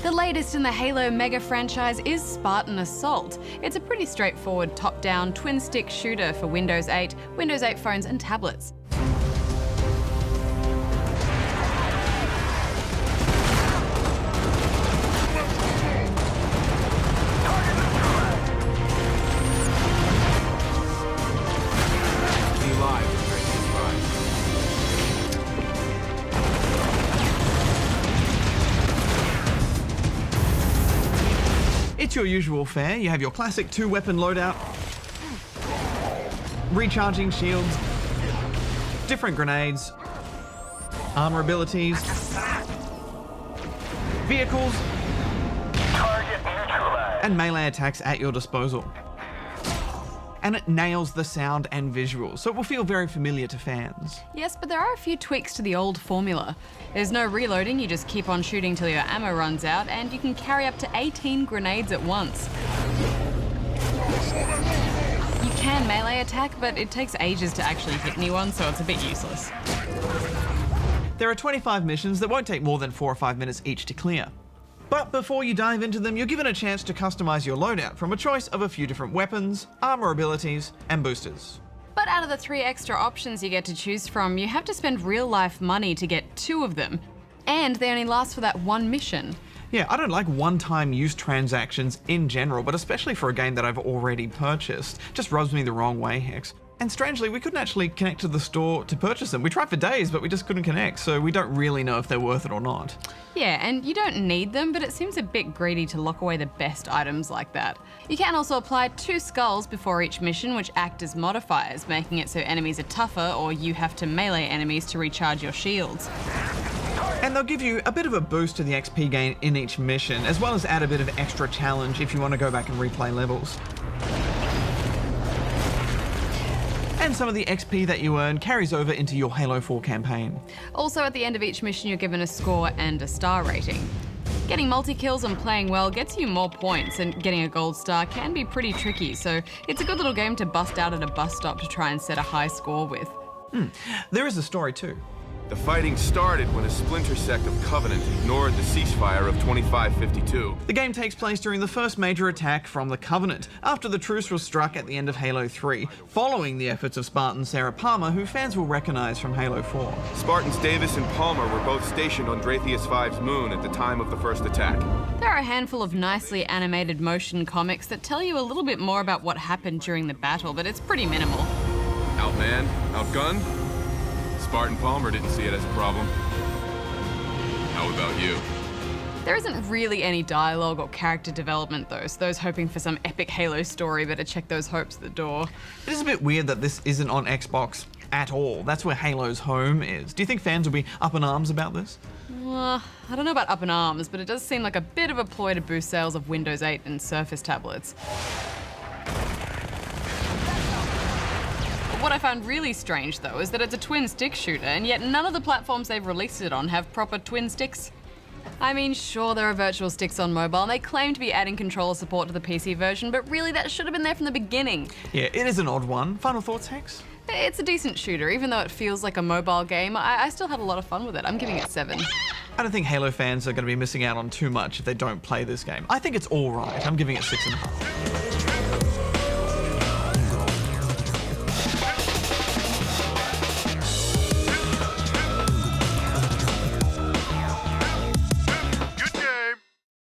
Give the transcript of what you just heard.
The latest in the Halo mega franchise is Spartan Assault. It's a pretty straightforward top-down twin-stick shooter for Windows 8, Windows 8 phones and tablets. It's your usual fare. You have your classic 2-weapon loadout, recharging shields, different grenades, armor abilities, vehicles, and melee attacks at your disposal. And it nails the sound and visuals, so it will feel very familiar to fans. Yes, but there are a few tweaks to the old formula. There's no reloading, you just keep on shooting till your ammo runs out, and you can carry up to 18 grenades at once. You can melee attack, but it takes ages to actually hit anyone, so it's a bit useless. There are 25 missions that won't take more than 4 or 5 minutes each to clear. But before you dive into them, you're given a chance to customize your loadout from a choice of a few different weapons, armor abilities, and boosters. But out of the 3 extra options you get to choose from, you have to spend real-life money to get 2 of them. And they only last for that 1 mission. Yeah, I don't like one-time use transactions in general, but especially for a game that I've already purchased. Just rubs me the wrong way, Hex. And strangely, we couldn't actually connect to the store to purchase them. We tried for days, but we just couldn't connect, so we don't really know if they're worth it or not. Yeah, and you don't need them, but it seems a bit greedy to lock away the best items like that. You can also apply 2 skulls before each mission, which act as modifiers, making it so enemies are tougher or you have to melee enemies to recharge your shields. And they'll give you a bit of a boost to the XP gain in each mission, as well as add a bit of extra challenge if you want to go back and replay levels. And some of the XP that you earn carries over into your Halo 4 campaign. Also, at the end of each mission, you're given a score and a star rating. Getting multi-kills and playing well gets you more points, and getting a gold star can be pretty tricky, so it's a good little game to bust out at a bus stop to try and set a high score with. There is a story too. The fighting started when a splinter sect of Covenant ignored the ceasefire of 2552. The game takes place during the first major attack from the Covenant, after the truce was struck at the end of Halo 3, following the efforts of Spartan Sarah Palmer, who fans will recognize from Halo 4. Spartans Davis and Palmer were both stationed on Dratheus 5's moon at the time of the first attack. There are a handful of nicely animated motion comics that tell you a little bit more about what happened during the battle, but it's pretty minimal. Outmanned? Outgunned? Spartan Palmer didn't see it as a problem. How about you? There isn't really any dialogue or character development though, so those hoping for some epic Halo story better check those hopes at the door. It is a bit weird that this isn't on Xbox at all. That's where Halo's home is. Do you think fans will be up in arms about this? I don't know about up in arms, but it does seem like a bit of a ploy to boost sales of Windows 8 and Surface tablets. What I found really strange though is that it's a twin stick shooter, and yet none of the platforms they've released it on have proper twin sticks. I mean, sure, there are virtual sticks on mobile, and they claim to be adding controller support to the PC version, but really that should have been there from the beginning. Yeah, it is an odd one. Final thoughts, Hex? It's a decent shooter, even though it feels like a mobile game. I still had a lot of fun with it. I'm giving it 7. I don't think Halo fans are going to be missing out on too much if they don't play this game. I think it's all right. I'm giving it 6.5.